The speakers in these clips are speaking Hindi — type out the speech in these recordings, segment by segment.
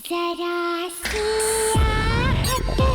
जरा सी आहट होती है।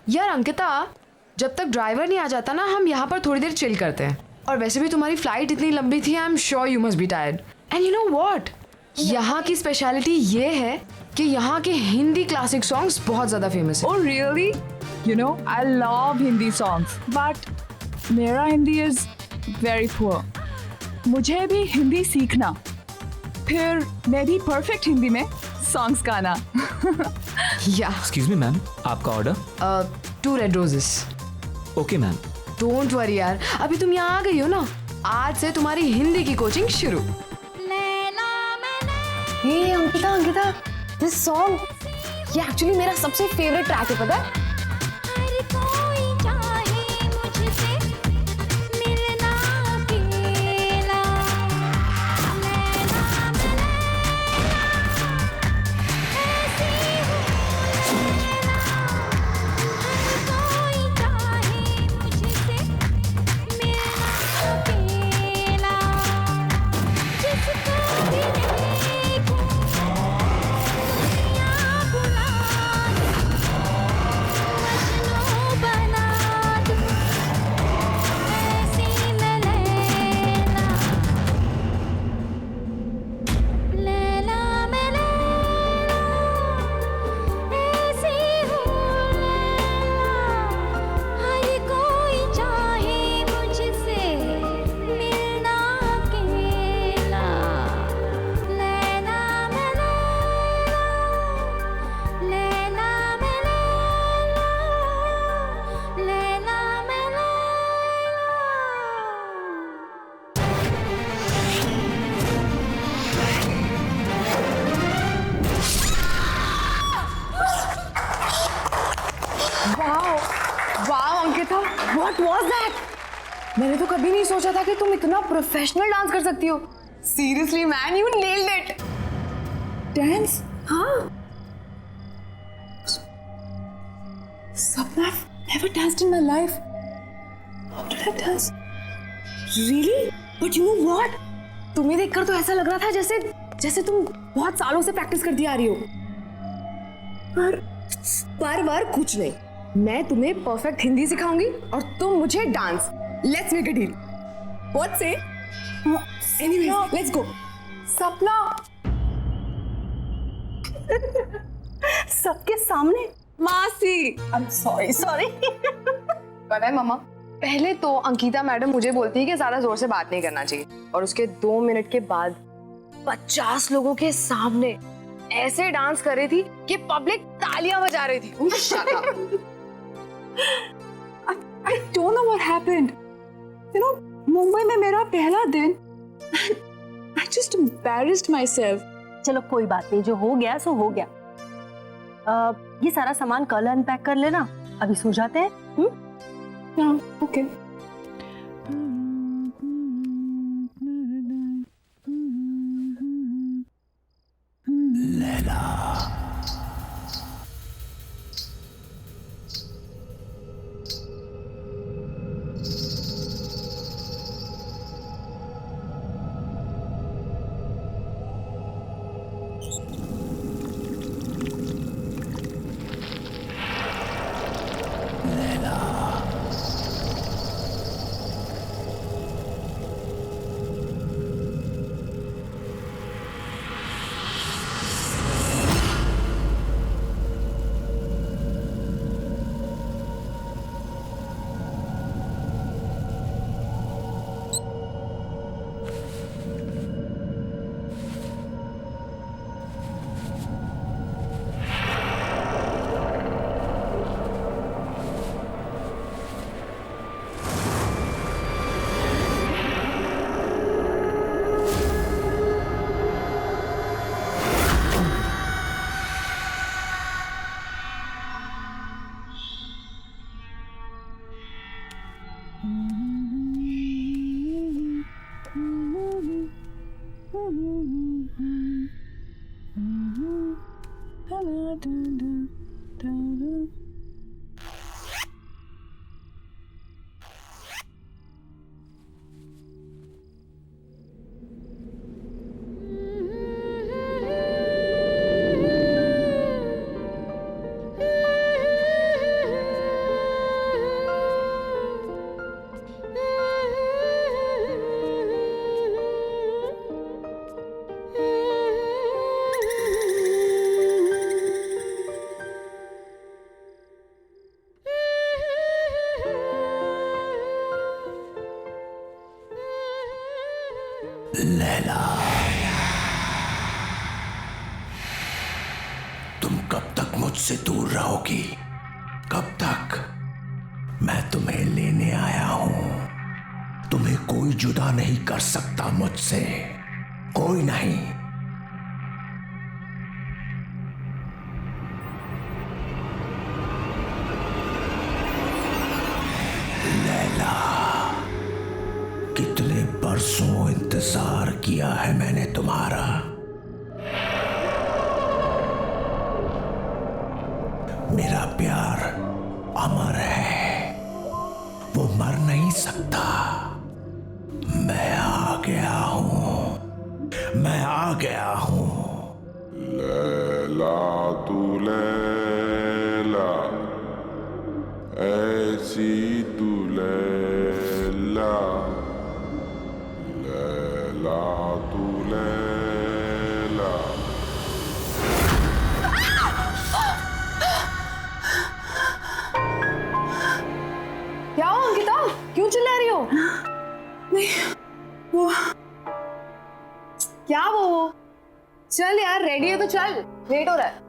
यार अंकिता, जब तक ड्राइवर नहीं आ जाता ना, हम यहाँ पर थोड़ी देर चिल करते हैं। और वैसे भी तुम्हारी फ्लाइट इतनी लंबी थी, I am sure you must be tired. And you know what, यहाँ की स्पेशलिटी ये है कि यहाँ के हिंदी क्लासिक सॉन्ग्स बहुत ज़्यादा फेमस है। Oh really? You know, I love Hindi songs, but मेरा हिंदी is very poor. मुझे भी हिंदी सीखना, फिर मैं भी परफेक्ट हिंदी में सॉन्ग्स गाना। या एक्सक्यूज मी मैम, आपका order? 2 red roses. Okay ma'am. Don't worry यार, अभी तुम यहाँ आ गई हो ना, आज से तुम्हारी हिंदी की कोचिंग शुरू। हे अंकिता, दिस सॉन्ग ये एक्चुअली मेरा सबसे फेवरेट ट्रैक है, पता है? हर कोई चाहे मुझसे मिलना अकेला। लैला मैं ऐसी हूँ लैला। हर कोई चाहे मुझसे मिलना अकेला। जिसको भी देखूं दुनिया बुला मजनू बना दूं। ऐसी मैं लैला। लैला मैं लैला। ऐसी हूँ लैला। हर कोई चाहे मुझसे मिलना अकेला। लैला मैं लैला। लैला मैं लैला। लैला मैं Laila. Wow Ankita, what was that? मैंने तो कभी नहीं सोचा था कि तुम इतना प्रोफेशनल डांस कर सकती हो। Seriously, man, you nailed it. Dance? हाँ. Sapna, I've never danced in my life. How did I dance? Really? But you know what? तुम्हें देखकर तो ऐसा लग रहा था जैसे तुम बहुत सालों से प्रैक्टिस करती आ रही हो. पर कुछ नहीं. मैं तुम्हें परफेक्ट हिंदी सिखाऊंगी और तुम मुझे dance. Let's make a deal. What say? Anyways, let's go. Sapna! सबके सामने. मासी. I'm sorry. पता है मामा, पहले तो अंकिता मैडम मुझे बोलती है कि ज्यादा जोर से बात नहीं करना चाहिए, और उसके 2 मिनट के बाद 50 लोगों के सामने ऐसे डांस कर रही थी कि पब्लिक तालियां बजा रही थी. Shut up. I don't know what happened. You know, Mumbai में मेरा पहला दिन. I just embarrassed myself. चलो कोई बात नहीं, जो हो गया सो हो गया. ये सारा सामान कल अनपैक कर लेना, अभी सो जाते हैं. Yeah, okay. लैला, तुम कब तक मुझसे दूर रहोगी? कब तक? मैं तुम्हें लेने आया हूं. तुम्हें कोई जुदा नहीं कर सकता मुझसे, कोई नहीं. लैला, कितने बरसों इंतजार किया है मैंने तुम्हारा. मेरा प्यार अमर है, वो मर नहीं सकता. मैं आ गया हूं, मैं आ गया हूं. लैला तू लैला, ऐसी तू लैला, लैला तू लैला. क्या हो अंकिता, क्यों चिल्ला रही हो? नहीं, वो क्या वो? चल यार, रेडी है तो चल, लेट हो रहा है.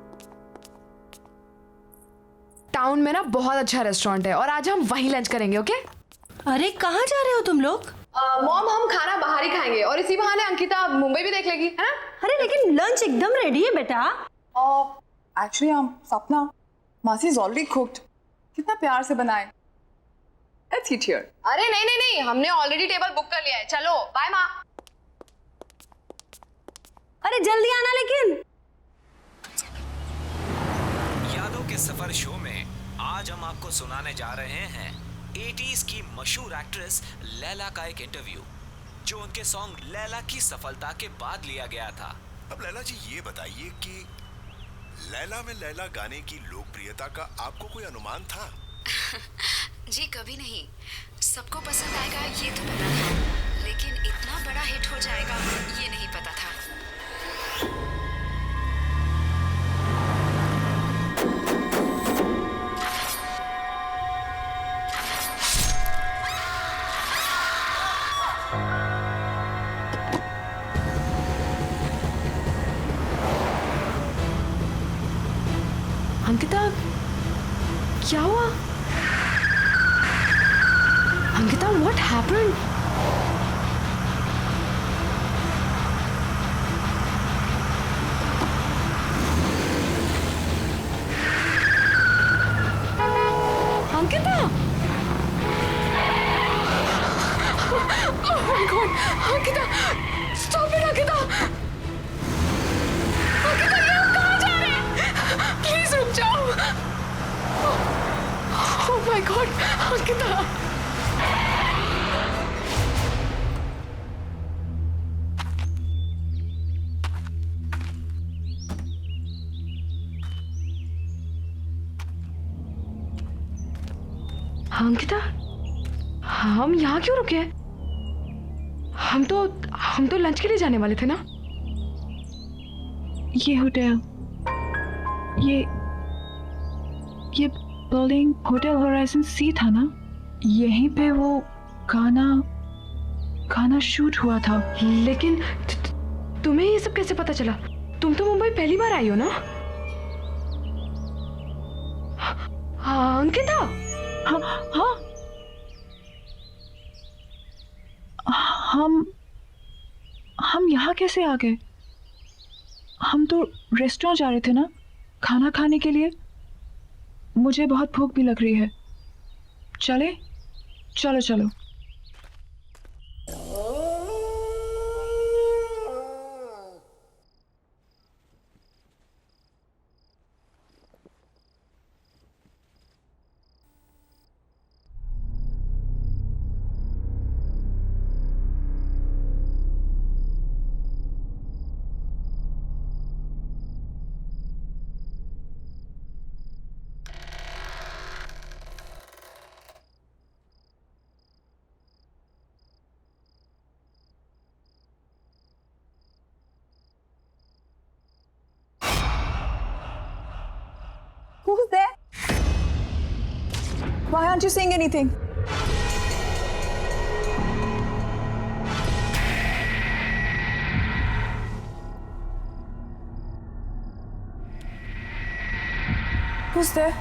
टाउन में ना बहुत अच्छा रेस्टोरेंट है और आज हम वहीं लंच करेंगे. ओके? अरे कहाँ जा रहे हो तुम लोग? मॉम, हम खाना बाहर ही खाएंगे और इसी बहाने अंकिता मुंबई भी देख लेगी, है ना? अरे लेकिन लंच एकदम रेडी है बेटा. एक्चुअली सपना, मासी इज ऑलरेडी कुक्ड. कितना प्यार से बनाए. Let's eat here. अरे नहीं, हमने ऑलरेडी टेबल बुक कर लिया है. चलो बाय माँ. अरे जल्दी आना लेकिन। यादों के सफर शो में आज हम आपको सुनाने जा रहे हैं 80s की मशहूर एक्ट्रेस लैला का एक इंटरव्यू, जो उनके सॉन्ग लैला की सफलता के बाद लिया गया था। अब लैला जी ये बताइए कि लैला में लैला गाने की लोकप्रियता का आपको कोई अनुमान था? जी कभी नहीं। सबको पसंद आएगा ये तो पता था, लेकिन इतना बड़ा हिट हो जाएगा ये नहीं पता था। अंकिता, क्या हुआ? Ankita, what happened? Ankita! Oh my God! Ankita! Stop it, Ankita! Ankita, ये हम कहाँ जा रहे हैं? Please रुक जाओ! Oh my God! Ankita! Ankita, हम यहाँ क्यों रुके? हम तो लंच के लिए जाने वाले थे ना? ये होटल, ये बिल्डिंग होटल होराइजन सी था ना? यहीं पे वो गाना शूट हुआ था। लेकिन तुम्हें ये सब कैसे पता चला? तुम तो मुंबई पहली बार आई हो ना? हाँ अंकिता। हाँ हाँ, हम यहाँ कैसे आ गए? हम तो रेस्टोरेंट जा रहे थे ना, खाना खाने के लिए। मुझे बहुत भूख भी लग रही है। चले? चलो चलो। Who's there? Why aren't you saying anything? Who's there?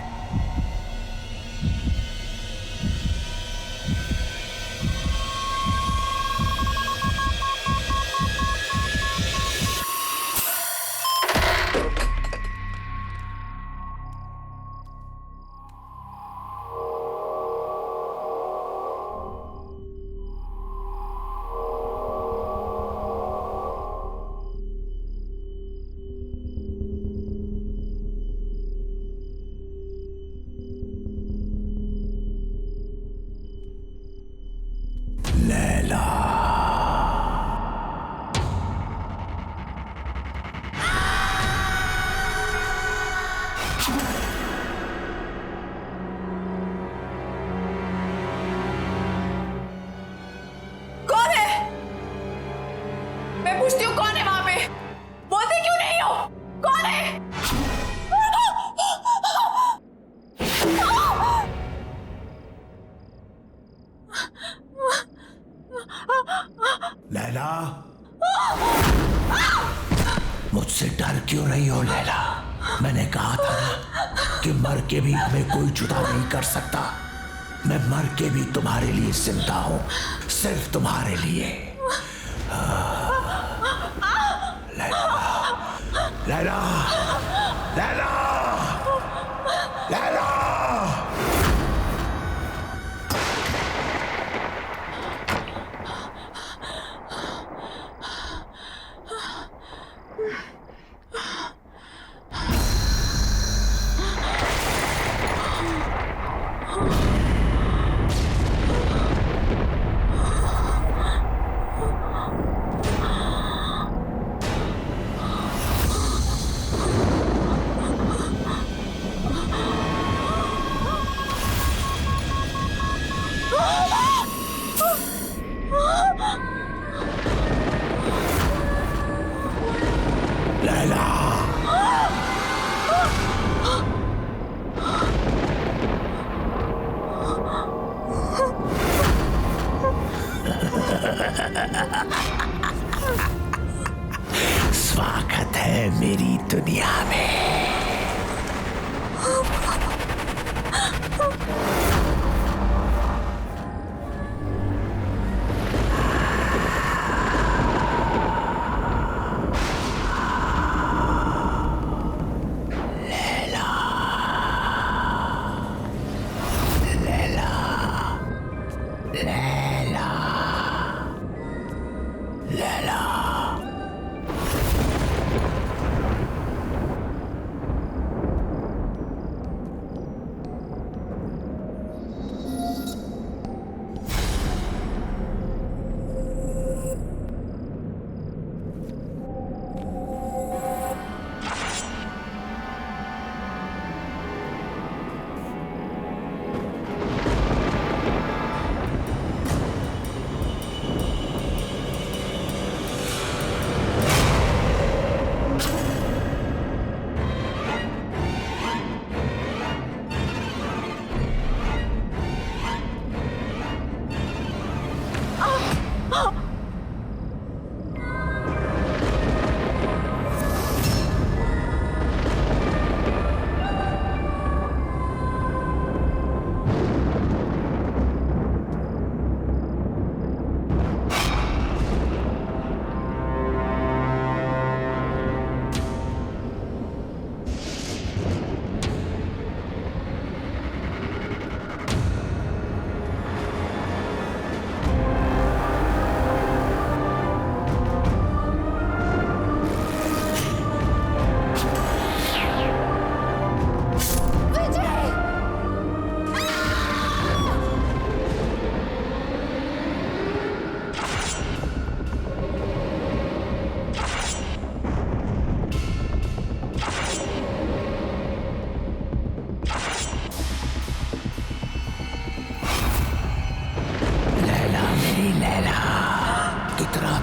पूछती हूँ कौन है वहां पे? बोलते क्यों नहीं हो? कौन है? लैला, मुझसे डर क्यों रही हो लैला? मैंने कहा था ना कि मर के भी हमें कोई जुदा नहीं कर सकता। मैं मर के भी तुम्हारे लिए जिंदा हूं, सिर्फ तुम्हारे लिए। लैला, लैला, लैला। स्वागत है मेरी दुनिया में।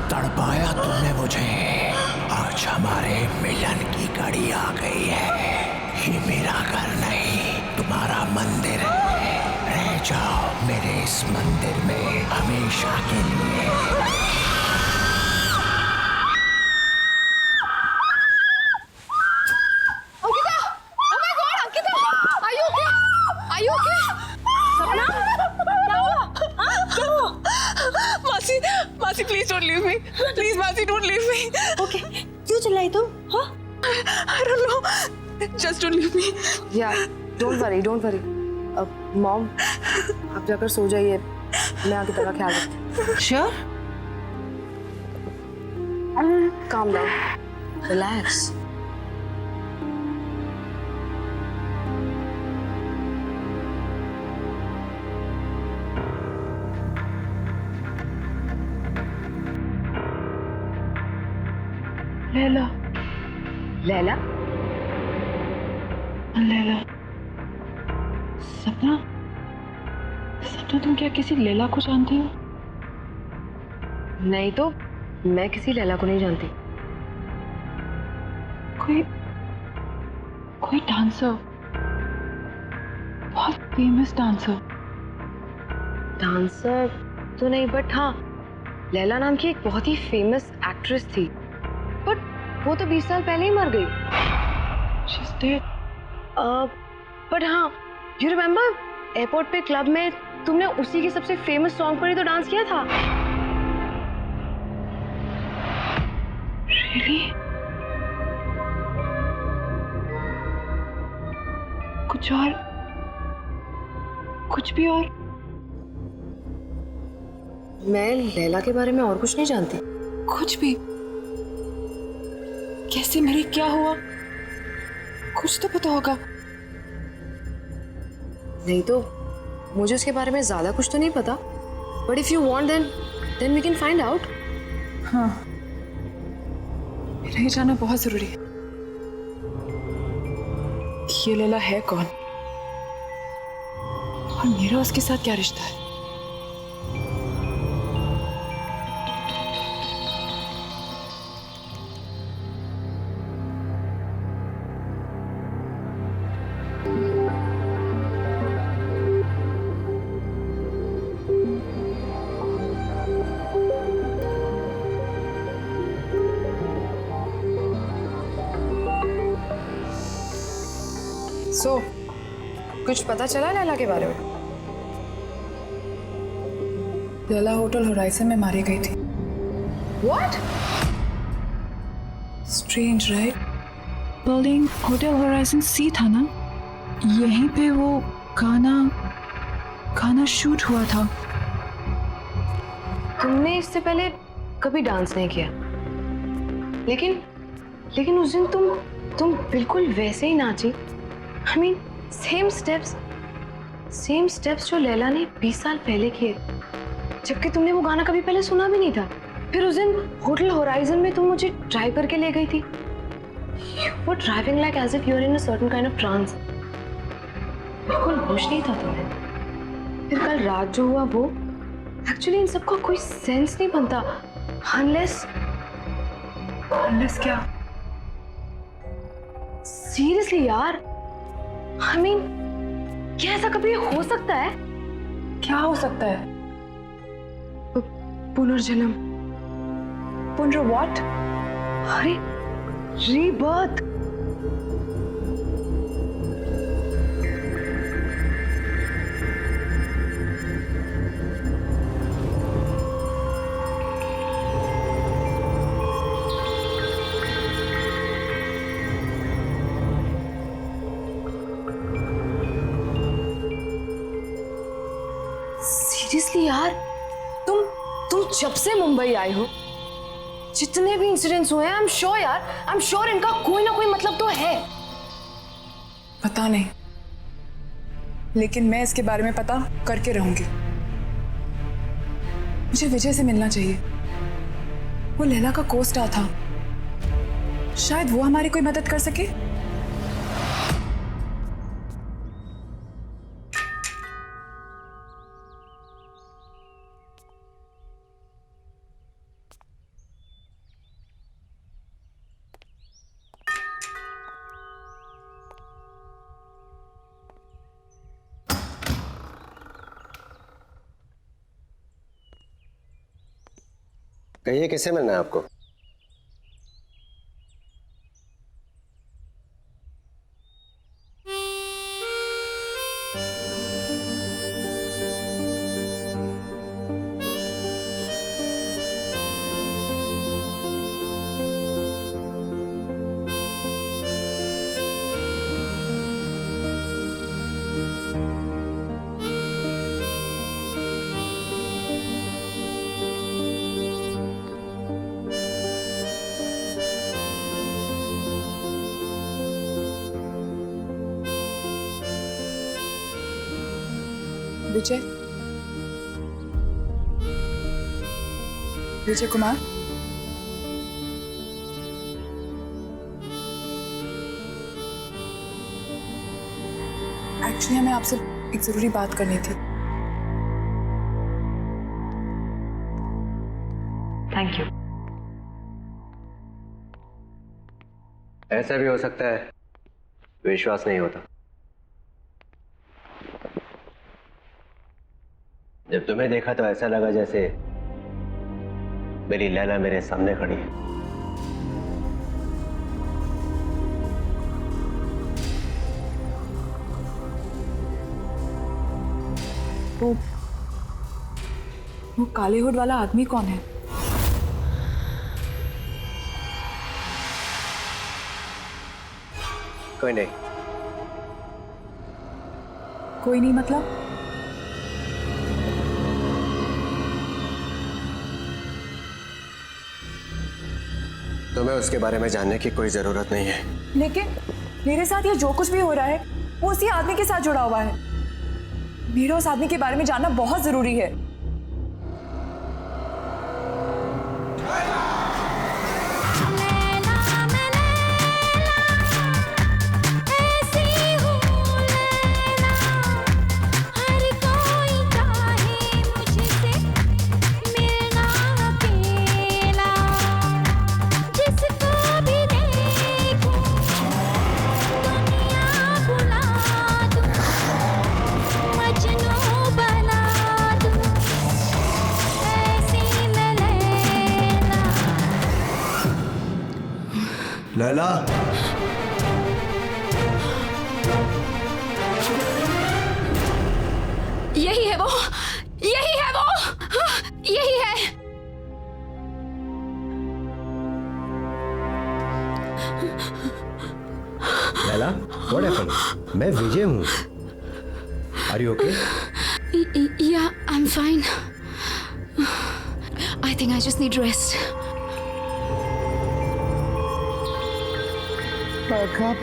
तड़पाया तुमने मुझे। आज हमारे मिलन की घड़ी आ गई है। ये मेरा घर नहीं, तुम्हारा मंदिर है। रह जाओ मेरे इस मंदिर में हमेशा के लिए। Ankita! Oh my God, Ankita! Are you okay? Are you okay? सपना? क्या हुआ? क्या हुआ? मासी, मासी please don't leave me, please मासी डोंट लीव मी। ओके, क्यों चिल्लाई तुम? हाँ? I don't know, just don't leave me. Yeah, don't worry, don't worry. Mom, आप जाकर सो जाइए, मैं आगे तेरा ख्याल रखती हूँ। Sure? Calm down, relax. Laila, Laila? Laila, सपना, सपना तुम क्या किसी लैला को जानती हो? नहीं तो मैं किसी लैला को नहीं जानती। कोई डांसर, बहुत फेमस डांसर। डांसर तो नहीं, बट हाँ, लैला नाम की एक बहुत ही फेमस एक्ट्रेस थी, बट वो तो 20 साल पहले ही मर गई। She's dead. बट हाँ, यू रिमेम्बर एयरपोर्ट पे क्लब में तुमने उसी के सबसे फेमस सॉन्ग पर ही तो डांस किया था। Really? कुछ भी और? मैं लैला के बारे में और कुछ नहीं जानती। कुछ भी? कैसे मरी, क्या हुआ? कुछ तो पता होगा। नहीं तो मुझे उसके बारे में ज्यादा कुछ तो नहीं पता, but if you want then we can find out. हाँ, मेरा ये जानना बहुत जरूरी है कि ये लैला है कौन और मेरा उसके साथ क्या रिश्ता है। सो कुछ पता चला लैला के बारे में? लैला होटल होराइजन में मारी गई थी। What? Strange right? Building hotel Horizon सी था ना, यहीं पे वो गाना शूट हुआ था। तुमने इससे पहले कभी डांस नहीं किया, लेकिन उस दिन तुम बिल्कुल वैसे ही नाची। I mean, सेम स्टेप्स जो लैला ने 20 साल पहले किए, जबकि तुमने वो गाना कभी पहले सुना भी नहीं था। फिर उस दिन होटल होराइजन में तुम मुझे ड्राइव करके ले गई थी। You were driving like as if you were in a certain kind of trance. बिल्कुल होश नहीं था तुम्हें। फिर कल रात जो हुआ वो, एक्चुअली इन सबका कोई सेंस नहीं बनता unless क्या? सीरियसली यार, I mean, क्या ऐसा कभी हो सकता है? क्या हो सकता है? पुनर्जन्म। व्हाट? अरे रीबर्थ। सीरियसली यार, तुम जब से मुंबई आई हो, जितने भी इंसिडेंट्स हुए हैं, आई एम श्योर इनका कोई ना कोई मतलब तो है। पता नहीं, लेकिन मैं इसके बारे में पता करके रहूंगी। मुझे विजय से मिलना चाहिए। वो लैला का को-स्टार था, शायद वो हमारी कोई मदद कर सके। कहिए, किससे मिलना है आपको? विजय कुमार, एक्चुअली हमें आपसे एक जरूरी बात करनी थी। Thank you. ऐसा भी हो सकता है विश्वास नहीं होता। जब तुम्हें देखा तो ऐसा लगा जैसे मेरी लैला मेरे सामने खड़ी है। वो काले हुड वाला आदमी कौन है? कोई नहीं। कोई नहीं मतलब? तुम्हें उसके बारे में जानने की कोई जरूरत नहीं है। लेकिन मेरे साथ ये जो कुछ भी हो रहा है वो उसी आदमी के साथ जुड़ा हुआ है। मेरा उस आदमी के बारे में जानना बहुत जरूरी है। लैला, यही है वो, यही है वो, यही है। Laila, what happened? मैं विजय हूँ। Are you okay? Yeah, I'm fine. I think I just need rest. Wake up.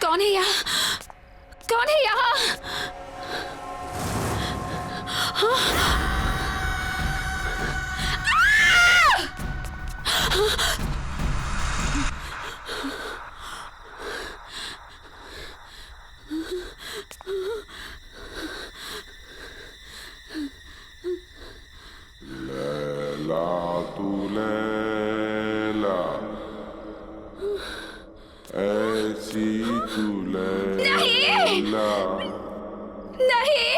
कौन है यहाँ? कौन है यहाँ? लैला तू लैला, ऐसी तू लैला, नहीं,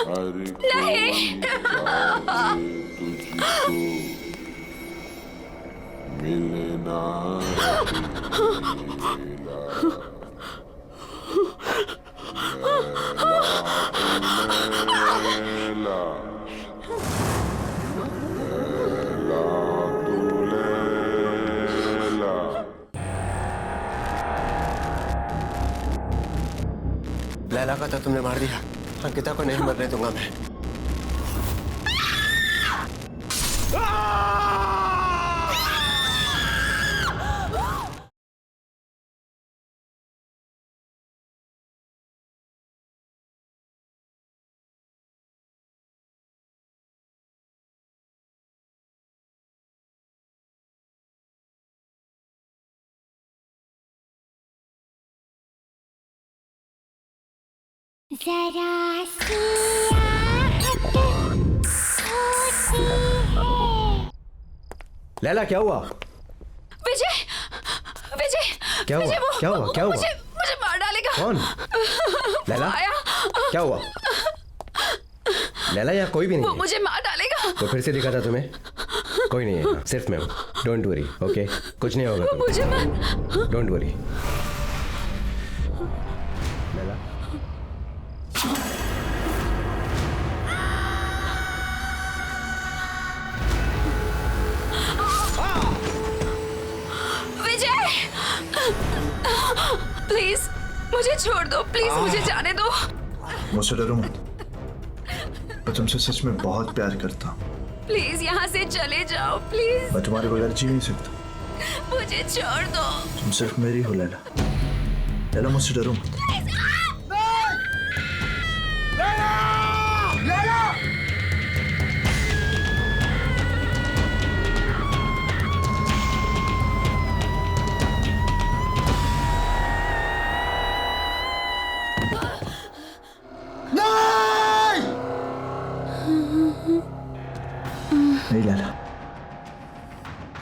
हर कोई चाहे तुझको मिलना तेरा। लैला तू लैला, लैला का तो तुमने मार दिया, अंकिता को नहीं मरने दूंगा मैं। जरा सी आहट होती है। लैला क्या हुआ? विजय, विजय, क्या हुआ? विजय, क्या हुआ? क्या हुआ? मुझे मार डालेगा। कौन? लैला आया। क्या हुआ? लैला यहाँ कोई भी नहीं वो है। मुझे मार डालेगा। तो फिर से दिखा था तुम्हें? कोई नहीं है, सिर्फ मैं हूँ। Don't worry, okay? कुछ नहीं होगा तुम्हें। मुझे मार। Don't worry. लैला प्लीज मुझे छोड़ दो, प्लीज मुझे जाने दो। मुझसे डरो मत, मैं तुमसे सच में बहुत प्यार करता हूँ। प्लीज यहाँ से चले जाओ, प्लीज। मैं तुम्हारे बगैर जी नहीं सकता। मुझे छोड़ दो। तुम सिर्फ मेरी हो लैला। लैला मुझसे डरो मत। नहीं लैला,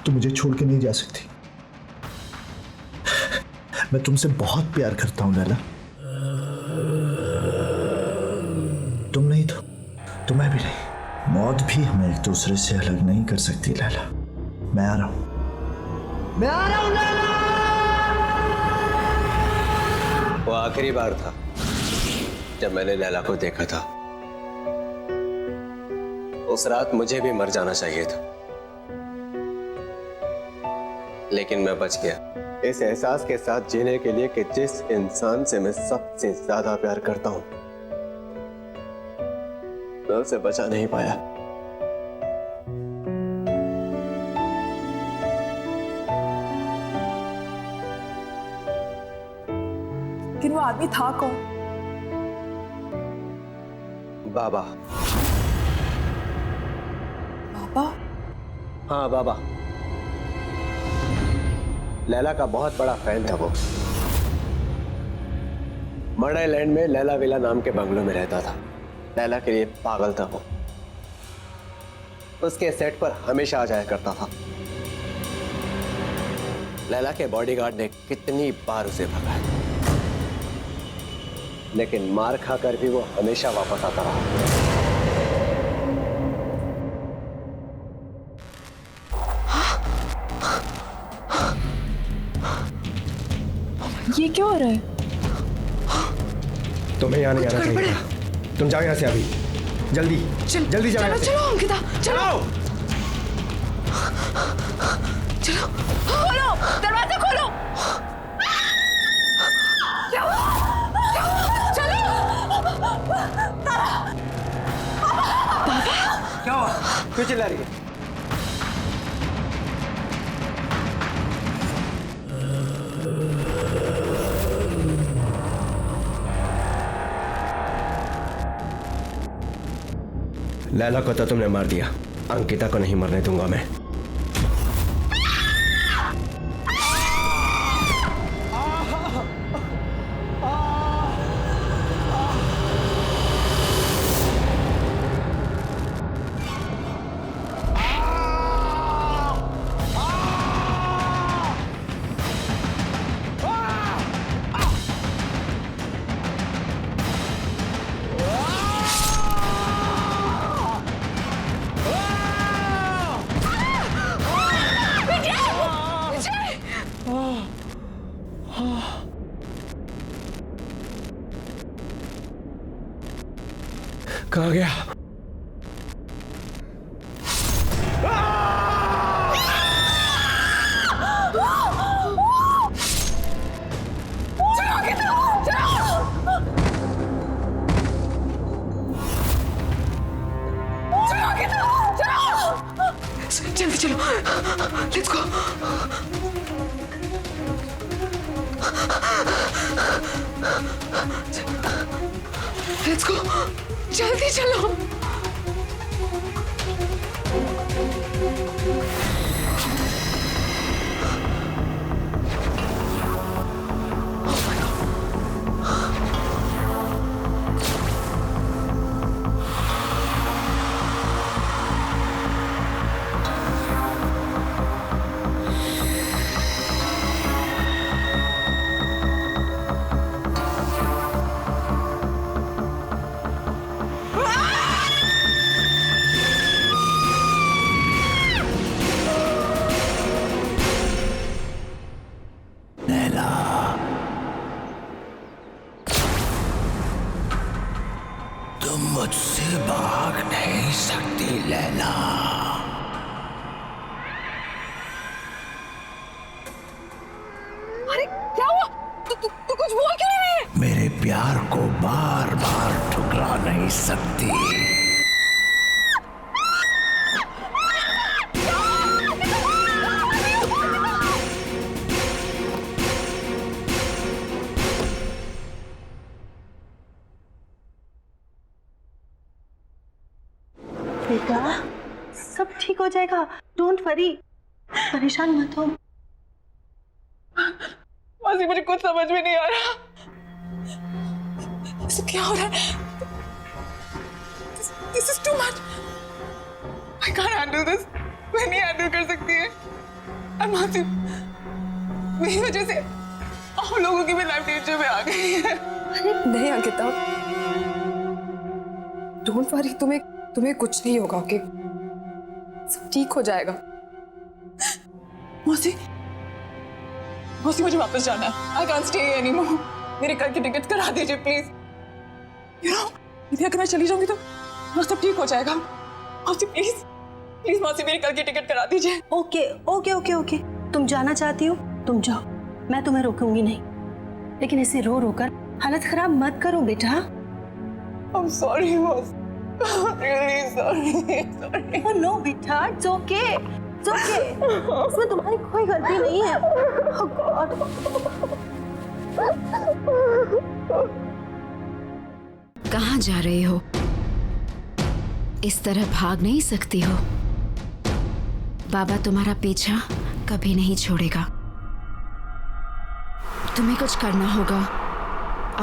तुम मुझे छोड़ के नहीं जा सकती। मैं तुमसे बहुत प्यार करता हूं लैला। तुम नहीं तो मैं भी नहीं। मौत भी हमें एक दूसरे से अलग नहीं कर सकती लैला। मैं आ रहा हूं, मैं आ रहा हूं लैला। वो आखिरी बार था जब मैंने लैला को देखा था। उस रात मुझे भी मर जाना चाहिए था, लेकिन मैं बच गया इस एहसास के साथ जीने के लिए कि जिस इंसान से मैं सबसे ज्यादा प्यार करता हूं, मैं उसे बचा नहीं पाया। लेकिन वो आदमी था कौन? बाबा। बाबा? हाँ बाबा। लैला का बहुत बड़ा फैन था वो। मर्डर लैंड में लैला विला नाम के बंगलों में रहता था। लैला के लिए पागल था वो। उसके सेट पर हमेशा आ जाया करता था। लैला के बॉडीगार्ड ने कितनी बार उसे भगाया, लेकिन मार खाकर भी वो हमेशा वापस आता रहा। ये क्या हो रहा है? तुम्हें यहाँ नहीं आना चाहिए था। तुम जाओ यहाँ से अभी, जल्दी जल्दी जाओ। चलो चलो अंकिता, चलो चलो। खोलो, दरवाजा खोलो। क्या हुआ? क्यों चिल्ला रही है? लैला को तो तुमने मार दिया, अंकिता को नहीं मरने दूंगा मैं। कहाँ गया? जल्दी चलो, लेट्स गो। लेट्स गो, जल्दी चलो। तुम मुझसे भाग नहीं सकती लैला। अरे क्या हुआ? तू कुछ बोल क्यों नहीं रही है? मेरे प्यार को बार बार ठुकरा नहीं सकती। बेटा, सब ठीक हो जाएगा। डोंट वरी, परेशान मत हो। मासी, मुझे कुछ समझ में नहीं आ रहा। इसे क्या हो रहा है? This is too much. I can't handle this. मैं नहीं हैंडल कर सकती है। मासी, मेरी वजह से आप लोगों की भी लाइफ डेंजर में आ गई है। नहीं अंकिता, डोंट वरी, तुम्हें कुछ नहीं होगा। ओके, सब ठीक हो जाएगा। मौसी, मुझे वापस जाना है। I can't stay anymore. मेरे घर की टिकट करा दीजिए प्लीज। यू नो, यदि अगर मैं चली जाऊंगी तो सब ठीक हो जाएगा। मौसी प्लीज प्लीज मौसी मेरी कल की टिकट करा दीजिए। ओके ओके ओके ओके, तुम जाना चाहती हो तुम जाओ, मैं तुम्हें रोकूंगी नहीं, लेकिन इसे रो रो कर हालत खराब मत करो बेटा। I'm sorry मौसी, really sorry। Oh no बेटा, it's okay, it's okay। इसमें तुम्हारी कोई गलती नहीं है। Oh God। कहाँ जा रहे हो? इस तरह भाग नहीं सकती हो। बाबा तुम्हारा पीछा कभी नहीं छोड़ेगा। तुम्हें कुछ करना होगा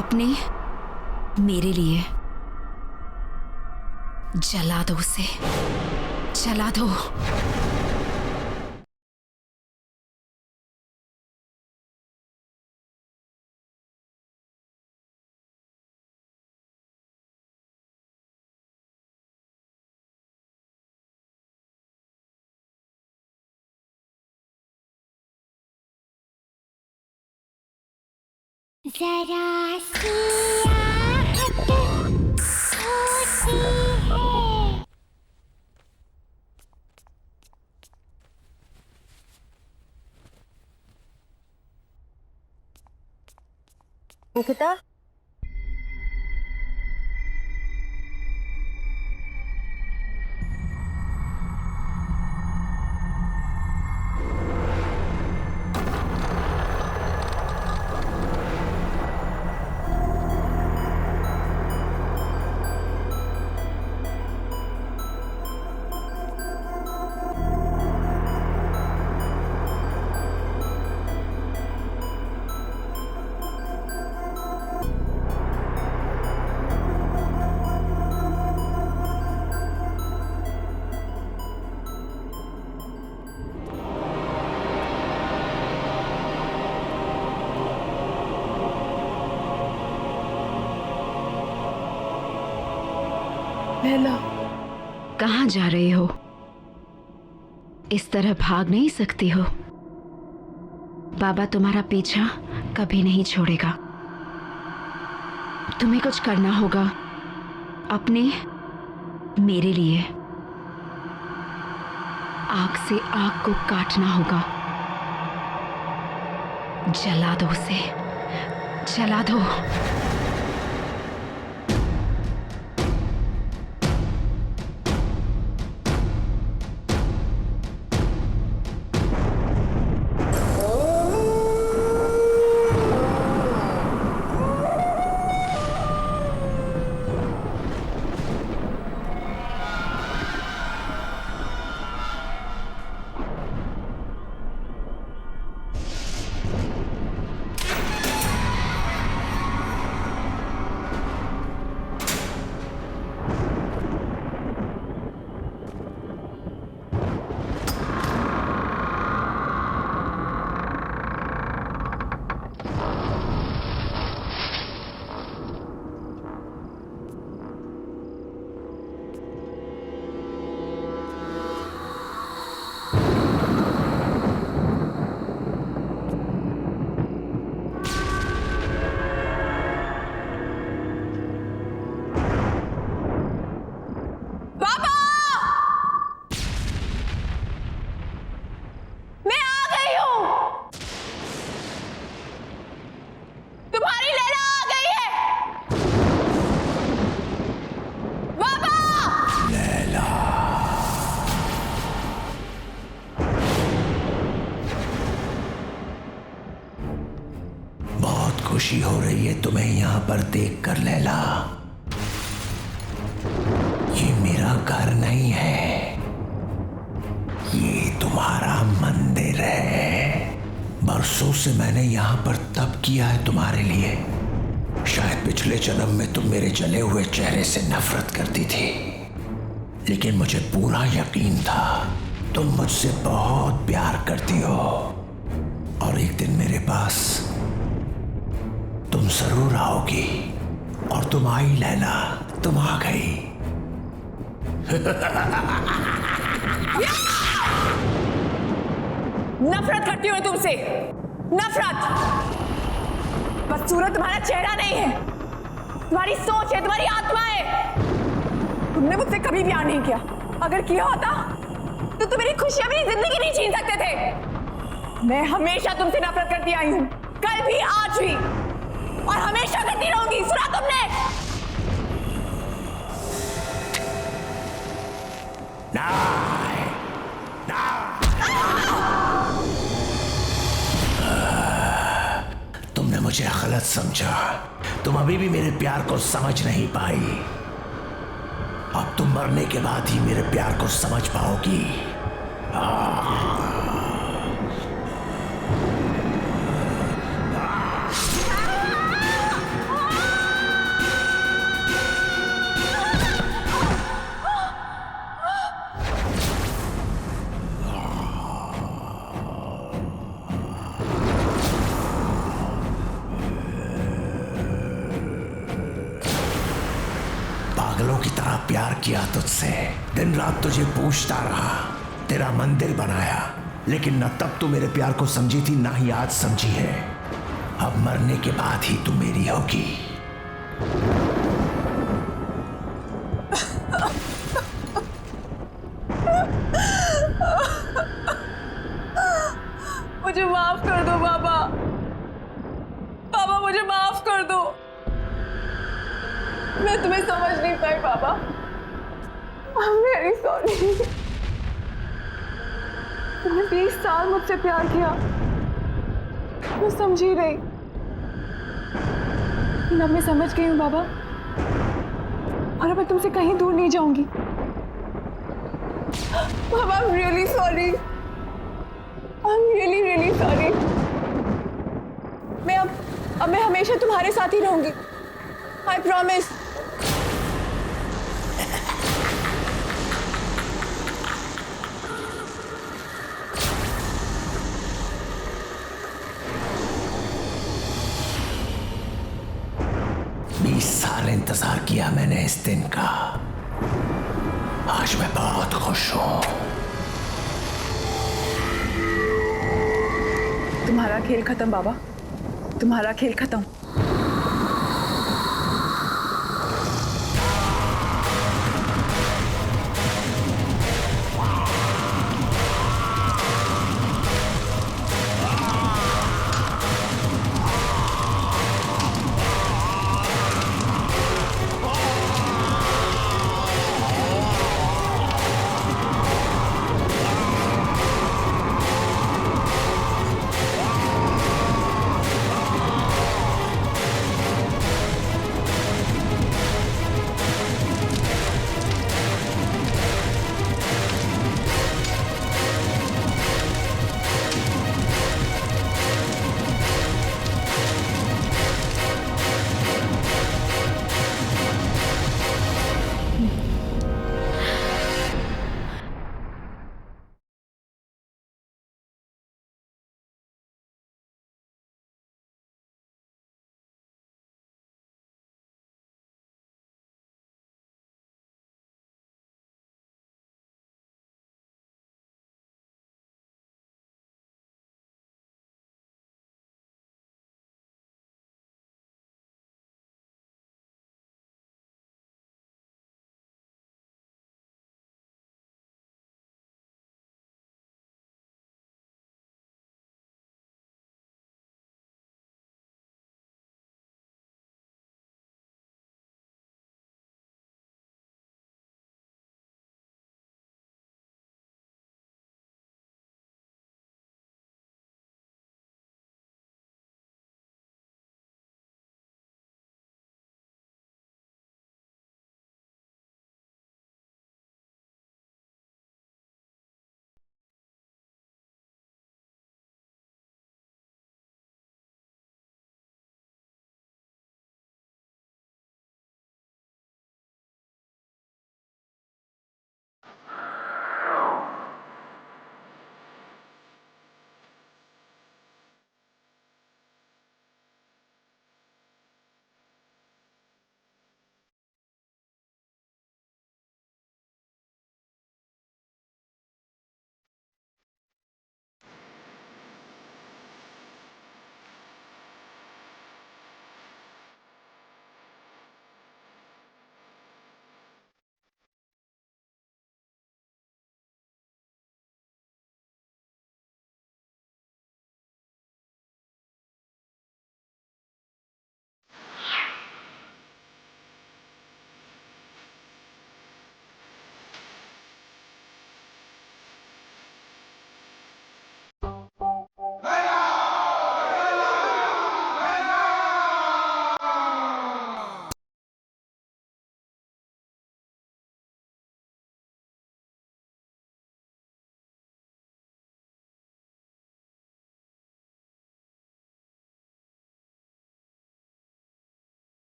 अपने मेरे लिए। जला दो उसे, जला दो। जरा सी आहट होती है। अंकिता, लैला, कहाँ जा रहे हो? इस तरह भाग नहीं सकती हो। बाबा तुम्हारा पीछा कभी नहीं छोड़ेगा। तुम्हें कुछ करना होगा अपने मेरे लिए। आग से आग को काटना होगा। जला दो उसे, जला दो। खुशी हो रही है तुम्हें यहाँ पर देखकर लैला। ये मेरा घर नहीं है, ये तुम्हारा मंदिर है। बरसों से मैंने यहाँ पर तप किया है तुम्हारे लिए। शायद पिछले जन्म में तुम मेरे जले हुए चेहरे से नफरत करती थी, लेकिन मुझे पूरा यकीन था तुम मुझसे बहुत प्यार करती हो और एक दिन मेरे पास तुम जरूर आओगी। और तुम आई लैला, तुम आ गई। नफरत करती हूँ तुमसे, नफरत। बस सूरत तुम्हारा चेहरा नहीं है, तुम्हारी सोच है, तुम्हारी आत्मा है। तुमने मुझसे कभी प्यार नहीं किया, अगर किया होता तो तुम मेरी खुशियां, मेरी जिंदगी नहीं छीन सकते थे। मैं हमेशा तुमसे नफरत करती आई हूं, कल भी, आज भी, और हमेशा करती रहूंगी। सुना तुमने? तुमने मुझे गलत समझा। तुम अभी भी मेरे प्यार को समझ नहीं पाई। अब तुम मरने के बाद ही मेरे प्यार को समझ पाओगी। पागलों की तरह प्यार किया तुझसे, दिन रात तुझे पूछता रहा, तेरा मंदिर बनाया, लेकिन न तब तू मेरे प्यार को समझी थी, ना ही आज समझी है। अब मरने के बाद ही तू मेरी होगी। मुझे माफ कर दो बाबा। बाबा मुझे माफ कर दो। मैं तुम्हें समझ नहीं पाई बाबा। I'm very sorry। तुमने 20 साल मुझसे प्यार किया, मैं समझी रही, लेकिन अब मैं समझ गई हूँ बाबा, और अब मैं तुमसे कहीं दूर नहीं जाऊंगी। बाबा I'm really sorry। I'm really really sorry। मैं हमेशा तुम्हारे साथ ही रहूंगी। I promise। इंतजार किया मैंने इस दिन का। आज मैं बहुत खुश हूं। तुम्हारा खेल खत्म बाबा, तुम्हारा खेल खत्म।